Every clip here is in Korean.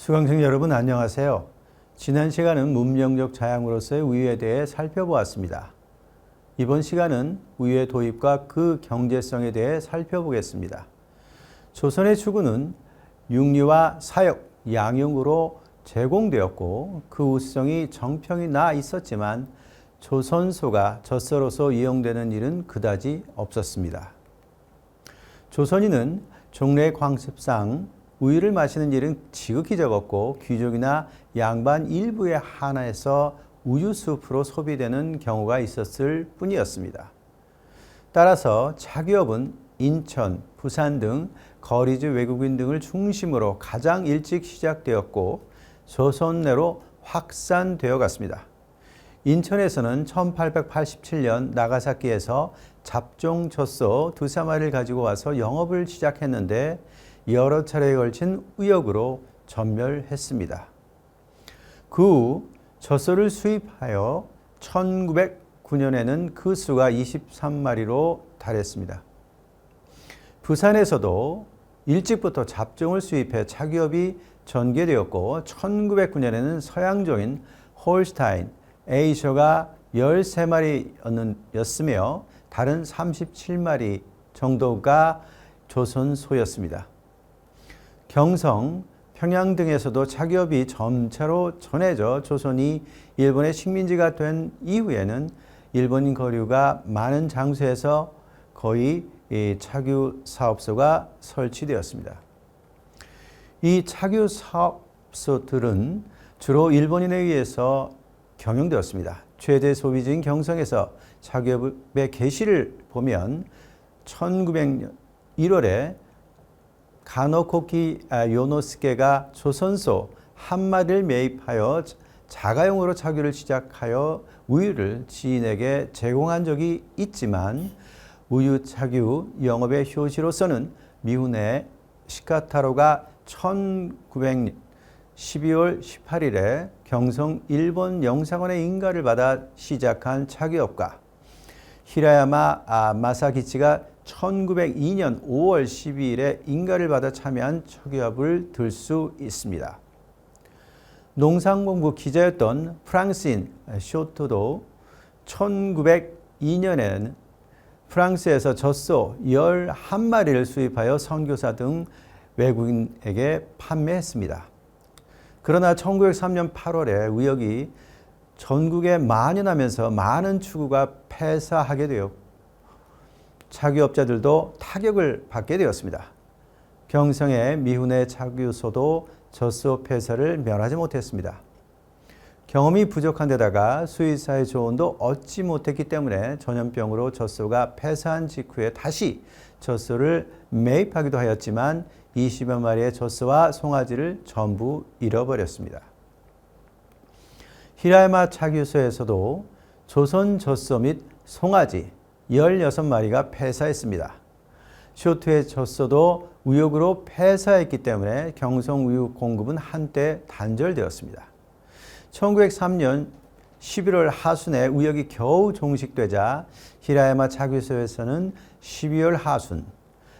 수강생 여러분 안녕하세요. 지난 시간은 문명적 자양으로서의 우유에 대해 살펴보았습니다. 이번 시간은 우유의 도입과 그 경제성에 대해 살펴보겠습니다. 조선의 추구는 육류와 사육, 양용으로 제공되었고 그 우수성이 정평이 나 있었지만 조선소가 젖소로서 이용되는 일은 그다지 없었습니다. 조선인은 종래 광습상 우유를 마시는 일은 지극히 적었고 귀족이나 양반 일부에 한해서 우유수프로 소비되는 경우가 있었을 뿐이었습니다. 따라서 차기업은 인천, 부산 등 거리지 외국인 등을 중심으로 가장 일찍 시작되었고 조선 내로 확산되어 갔습니다. 인천에서는 1887년 나가사키에서 잡종 젖소 2~3마리를 가지고 와서 영업을 시작했는데 여러 차례에 걸친 의역으로 전멸했습니다. 그 후 젖소를 수입하여 1909년에는 그 수가 23마리로 달했습니다. 부산에서도 일찍부터 잡종을 수입해 차기업이 전개되었고 1909년에는 서양종인 홀스타인, 에이셔가 13마리였으며 다른 37마리 정도가 조선소였습니다. 경성, 평양 등에서도 차기업이 점차로 전해져 조선이 일본의 식민지가 된 이후에는 일본인 거류가 많은 장소에서 거의 차규 사업소가 설치되었습니다. 이 차규 사업소들은 주로 일본인에 의해서 경영되었습니다. 최대 소비지인 경성에서 차기업의 개시를 보면 1900년 1월에 가노코키 요노스케가 조선소 한 마리를 매입하여 자가용으로 차규를 시작하여 우유를 지인에게 제공한 적이 있지만 우유 차규 영업의 효시로서는 미훈의 시카타로가 1900년 12월 18일에 경성 일본 영사관의 인가를 받아 시작한 차기업과 히라야마 마사기치가 1902년 5월 12일에 인가를 받아 참여한 차기업을 들 수 있습니다. 농상공부 기자였던 프랑스인 쇼트도 1902년에는 프랑스에서 젖소 11마리를 수입하여 선교사 등 외국인에게 판매했습니다. 그러나 1903년 8월에 의역이 전국에 만연하면서 많은 추구가 폐사하게 되었고 차규업자들도 타격을 받게 되었습니다. 경성의 미훈의 차규소도 젖소 폐사를 면하지 못했습니다. 경험이 부족한 데다가 수의사의 조언도 얻지 못했기 때문에 전염병으로 젖소가 폐사한 직후에 다시 젖소를 매입하기도 하였지만 20여 마리의 젖소와 송아지를 전부 잃어버렸습니다. 히라야마 차규소에서도 조선 젖소 및 송아지 16마리가 폐사했습니다. 쇼트의 젖소도 우역으로 폐사했기 때문에 경성 우유 공급은 한때 단절되었습니다. 1903년 11월 하순에 우역이 겨우 종식되자 히라야마 차규소에서는 12월 하순,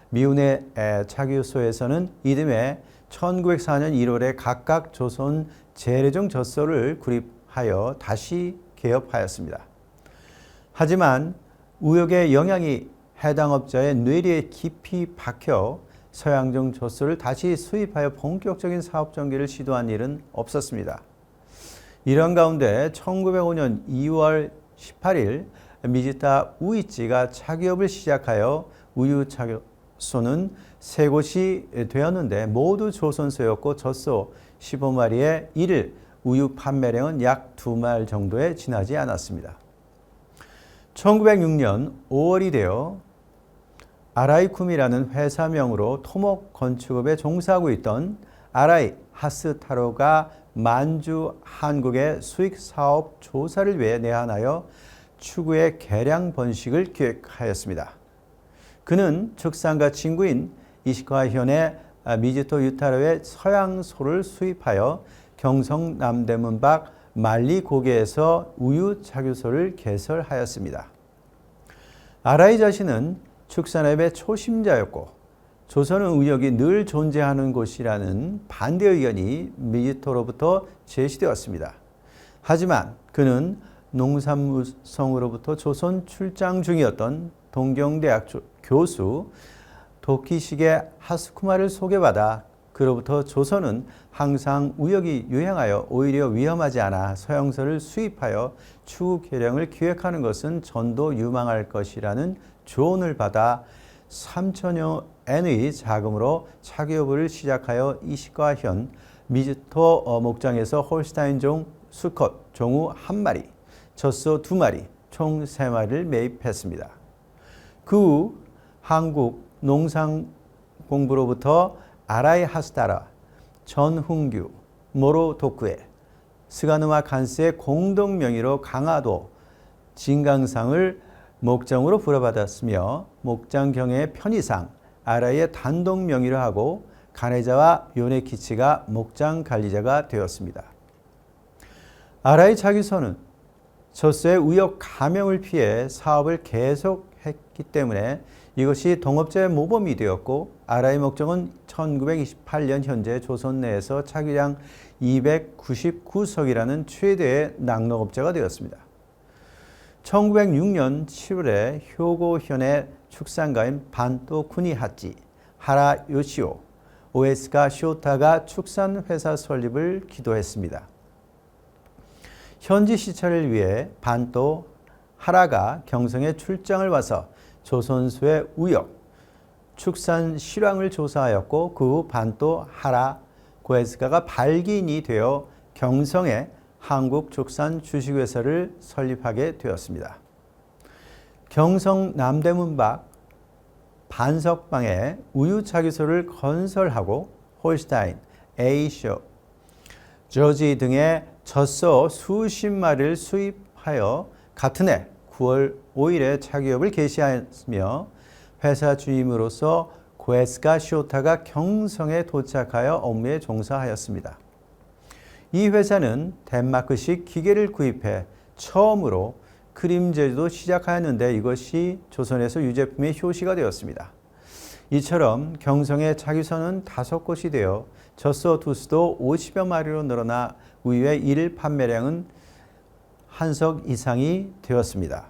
미훈의 차규소에서는 이듬해 1904년 1월에 각각 조선 재래종 젖소를 구입하여 다시 개업하였습니다. 하지만 우역의 영향이 해당 업자의 뇌리에 깊이 박혀 서양종 젖소를 다시 수입하여 본격적인 사업 전개를 시도한 일은 없었습니다. 이런 가운데 1905년 2월 18일 미지타 우이치가 차기업을 시작하여 우유 차규소는 3곳이 되었는데 모두 조선소였고 젖소 15마리에 이를 우유 판매량은 약 2말 정도에 지나지 않았습니다. 1906년 5월이 되어 아라이쿰이라는 회사명으로 토목 건축업에 종사하고 있던 아라이 하스타로가 만주 한국의 수익사업 조사를 위해 내한하여 추구의 개량 번식을 기획하였습니다. 그는 축산가 친구인 이시카 현의 미지토 유타로의 서양소를 수입하여 경성 남대문 밖 만리 고개에서 우유 차규소를 개설하였습니다. 아라이 자신은 축산업의 초심자였고 조선은 우역이 늘 존재하는 곳이라는 반대 의견이 미지토로부터 제시되었습니다. 하지만 그는 농산무성으로부터 조선 출장 중이었던 동경대학 교수 도키시게 하스쿠마를 소개받아 그로부터 조선은 항상 우역이 유행하여 오히려 위험하지 않아 서영서를 수입하여 추후 개량을 기획하는 것은 전도 유망할 것이라는 조언을 받아 3천여 엔의 자금으로 차기업을 시작하여 이식과 현 미지토 목장에서 홀스타인종 수컷 종우 1마리, 젖소 2마리, 총 3마리를 매입했습니다. 그 후 한국 농상공부로부터 아라이 하스타라, 전훈규, 모로 도쿠에, 스가누마 간스의 공동 명의로 강화도 진강상을 목장으로 부여받았으며 목장 경의 편의상 아라이의 단독 명의로 하고 가네자와 요네키치가 목장 관리자가 되었습니다. 아라이 차기소는 젖소의 우역 감형을 피해 사업을 계속했기 때문에 이것이 동업자의 모범이 되었고 아라이 목장은 1928년 현재 조선 내에서 차기량 299석이라는 최대의 낙농업자가 되었습니다. 1906년 7월에 효고현의 축산가인 반또 쿠니하치, 하라 요시오, 오에스카 쇼타가 축산회사 설립을 기도했습니다. 현지 시찰을 위해 반또 하라가 경성에 출장을 와서 조선소의 우역, 축산 실황을 조사하였고 그 후 반또 하라, 고에스카가 발기인이 되어 경성에 한국축산 주식회사를 설립하게 되었습니다. 경성 남대문 밖 반석방에 우유차기소를 건설하고 홀스타인, 에이쇼, 저지 등의 젖소 수십 마리를 수입하여 같은 해 9월 5일에 차기업을 개시하였으며 회사 주임으로서 고에스카 쇼타가 경성에 도착하여 업무에 종사하였습니다. 이 회사는 덴마크식 기계를 구입해 처음으로 크림 제조도 시작하였는데 이것이 조선에서 유제품의 효시가 되었습니다. 이처럼 경성의 차기소는 5곳이 되어 젖소 두수도 50여 마리로 늘어나 우유의 일 판매량은 한석 이상이 되었습니다.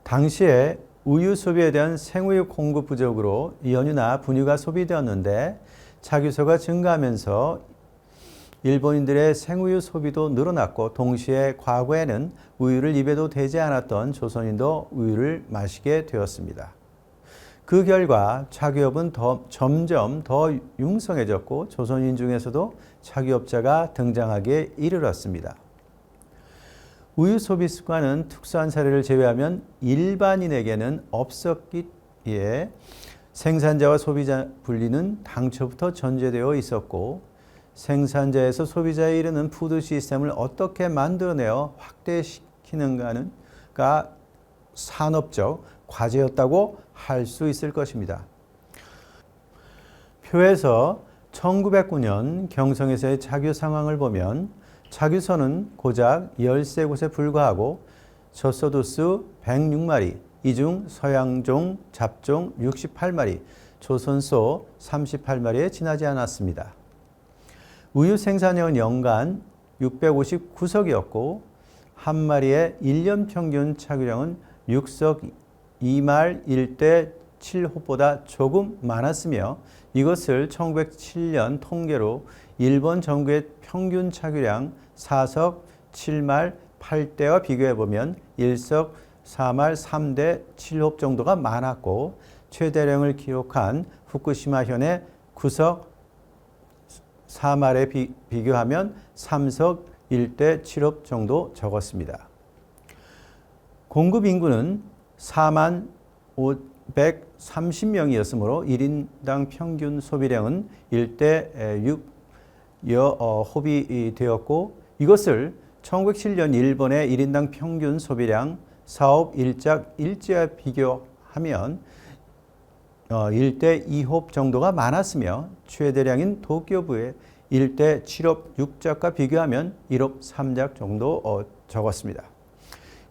당시에 우유 소비에 대한 생우유 공급 부족으로 연유나 분유가 소비되었는데 차기소가 증가하면서 일본인들의 생우유 소비도 늘어났고 동시에 과거에는 우유를 입에도 대지 않았던 조선인도 우유를 마시게 되었습니다. 그 결과 차기업은 점점 더 융성해졌고 조선인 중에서도 차기업자가 등장하기에 이르렀습니다. 우유 소비 습관은 특수한 사례를 제외하면 일반인에게는 없었기에 생산자와 소비자 분리는 당초부터 전제되어 있었고 생산자에서 소비자에 이르는 푸드 시스템을 어떻게 만들어내어 확대시키는가가 산업적 과제였다고 할 수 있을 것입니다. 표에서 1909년 경성에서의 차규 상황을 보면 차규소는 고작 13곳에 불과하고 젖소두수 106마리, 이 중 서양종, 잡종 68마리, 조선소 38마리에 지나지 않았습니다. 우유 생산량은 연간 659석이었고 한 마리의 1년 평균 차규량은 6석 2말 1대 7호보다 조금 많았으며 이것을 1907년 통계로 일본 전국의 평균 차규량 4석 7말 8대와 비교해보면 1석 4말 3대 7호 정도가 많았고 최대량을 기록한 후쿠시마현의 9석 4말에 비교하면 3석 1대 7호 정도 적었습니다. 공급 인구는 4만 530명이었으므로 1인당 평균 소비량은 1대 6홉이 되었고 이것을 1907년 일본의 1인당 평균 소비량 4홉 1작 1지와 비교하면 1대 2홉 정도가 많았으며 최대량인 도쿄부의 1대 7홉 6작과 비교하면 1홉 3작 정도 적었습니다.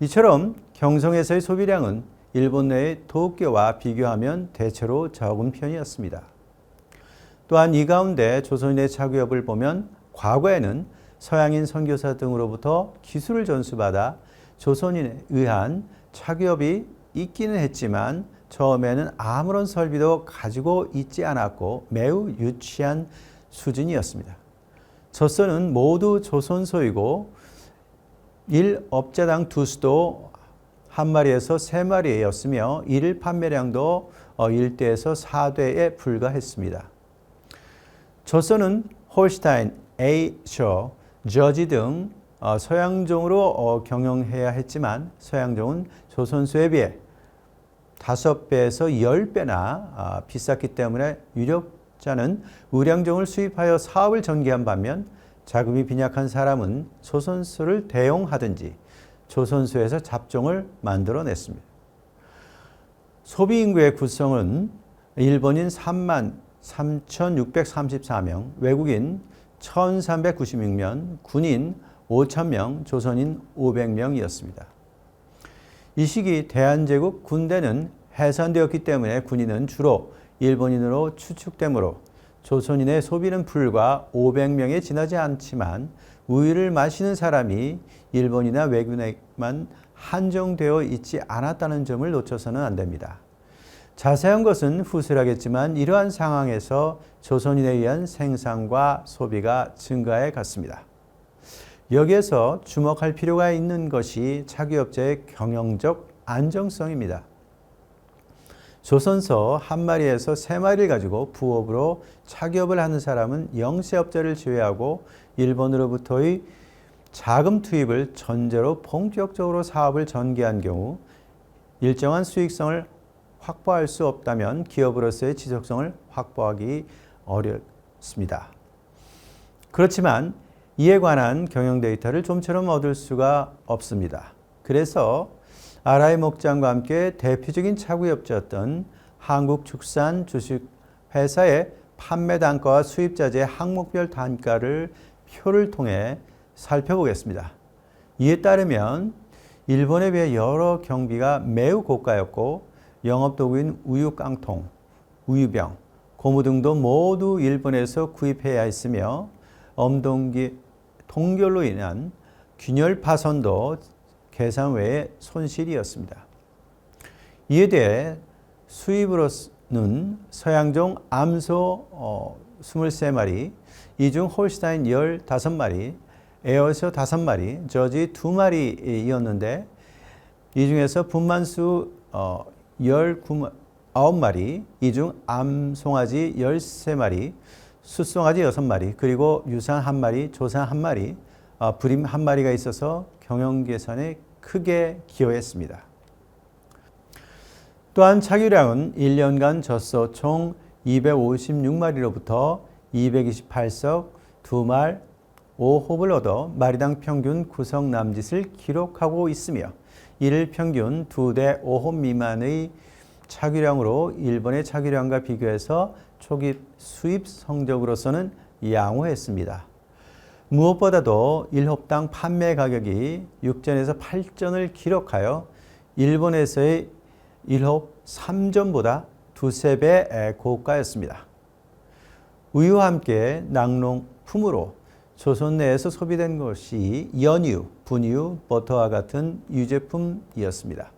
이처럼 경성에서의 소비량은 일본 내의 도쿄와 비교하면 대체로 적은 편이었습니다. 또한 이 가운데 조선인의 차교업을 보면 과거에는 서양인 선교사 등으로부터 기술을 전수받아 조선인에 의한 차교업이 있기는 했지만 처음에는 아무런 설비도 가지고 있지 않았고 매우 유치한 수준이었습니다. 젖소는 모두 조선소이고 1업자당 두수도 한 마리에서 세 마리였으며 일 판매량도 1대에서 4대에 불과했습니다. 젖소는 홀스타인, 에이셔, 저지 등 서양종으로 경영해야 했지만 서양종은 조선소에 비해 5배에서 10배나 비쌌기 때문에 유력자는 의량종을 수입하여 사업을 전개한 반면 자금이 빈약한 사람은 조선소를 대용하든지 조선소에서 잡종을 만들어냈습니다. 소비인구의 구성은 일본인 33,634명, 외국인 1,396명, 군인 5,000명, 조선인 500명이었습니다. 이 시기 대한제국 군대는 해산되었기 때문에 군인은 주로 일본인으로 추측되므로 조선인의 소비는 불과 500명에 지나지 않지만 우유를 마시는 사람이 일본이나 외국인에만 한정되어 있지 않았다는 점을 놓쳐서는 안 됩니다. 자세한 것은 후술하겠지만 이러한 상황에서 조선인에 의한 생산과 소비가 증가해 갔습니다. 여기에서 주목할 필요가 있는 것이 차교업자의 경영적 안정성입니다. 조선소 한 마리에서 세 마리를 가지고 부업으로 차교업을 하는 사람은 영세업자를 제외하고 일본으로부터의 자금 투입을 전제로 본격적으로 사업을 전개한 경우 일정한 수익성을 확보할 수 없다면 기업으로서의 지속성을 확보하기 어렵습니다. 그렇지만 이에 관한 경영 데이터를 좀처럼 얻을 수가 없습니다. 그래서 아라이 목장과 함께 대표적인 차구업자였던 한국축산주식회사의 판매 단가와 수입자재 항목별 단가를 표를 통해 살펴보겠습니다. 이에 따르면 일본에 비해 여러 경비가 매우 고가였고 영업도구인 우유 깡통, 우유병, 고무 등도 모두 일본에서 구입해야 했으며 동결로 인한 균열 파손도 계산 외의 손실이었습니다. 이에 대해 수입으로는 서양종 암소 23마리, 이중 홀스타인 15마리, 에어셔 5마리, 저지 2마리였는데 이 중에서 분만수 19마리, 이중 암송아지 13마리, 숫송아지 6마리, 그리고 유산 1마리, 조산 1마리, 불임 1마리가 있어서 경영 계산에 크게 기여했습니다. 또한 차규량은 1년간 젖소 총 256마리로부터 228석 2말 5홉을 얻어 마리당 평균 구성 남짓을 기록하고 있으며 이를 평균 2대 5홉 미만의 차규량으로 일본의 차규량과 비교해서 초기 수입 성적으로서는 양호했습니다. 무엇보다도 1홉당 판매 가격이 6전에서 8전을 기록하여 일본에서의 1홉 3전보다 두세 배 고가였습니다. 우유와 함께 낙농품으로 조선 내에서 소비된 것이 연유, 분유, 버터와 같은 유제품이었습니다.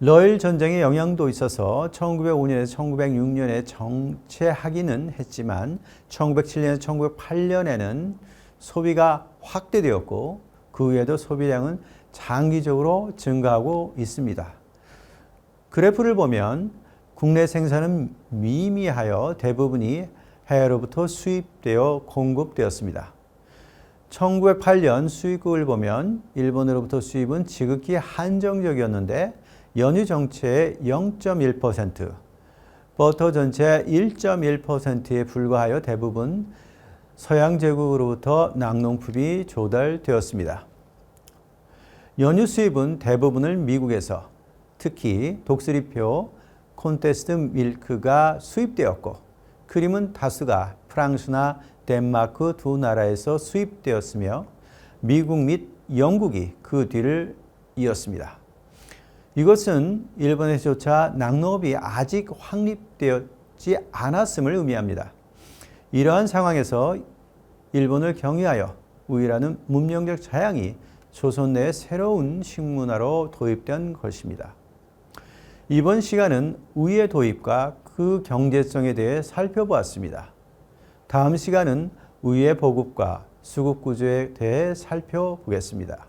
러일 전쟁의 영향도 있어서 1905년에서 1906년에 정체하기는 했지만 1907년에서 1908년에는 소비가 확대되었고 그 후에도 소비량은 장기적으로 증가하고 있습니다. 그래프를 보면 국내 생산은 미미하여 대부분이 해외로부터 수입되어 공급되었습니다. 1908년 수입국을 보면 일본으로부터 수입은 지극히 한정적이었는데 연유 정체의 0.1%, 버터 전체의 1.1%에 불과하여 대부분 서양 제국으로부터 낙농품이 조달되었습니다. 연유 수입은 대부분을 미국에서 특히 독수리표, 콘테스트 밀크가 수입되었고 크림은 다수가 프랑스나 덴마크 두 나라에서 수입되었으며 미국 및 영국이 그 뒤를 이었습니다. 이것은 일본에서조차 낙농업이 아직 확립되었지 않았음을 의미합니다. 이러한 상황에서 일본을 경유하여 우유라는 문명적 자양이 조선 내에 새로운 식문화로 도입된 것입니다. 이번 시간은 우유의 도입과 그 경제성에 대해 살펴보았습니다. 다음 시간은 우유의 보급과 수급 구조에 대해 살펴보겠습니다.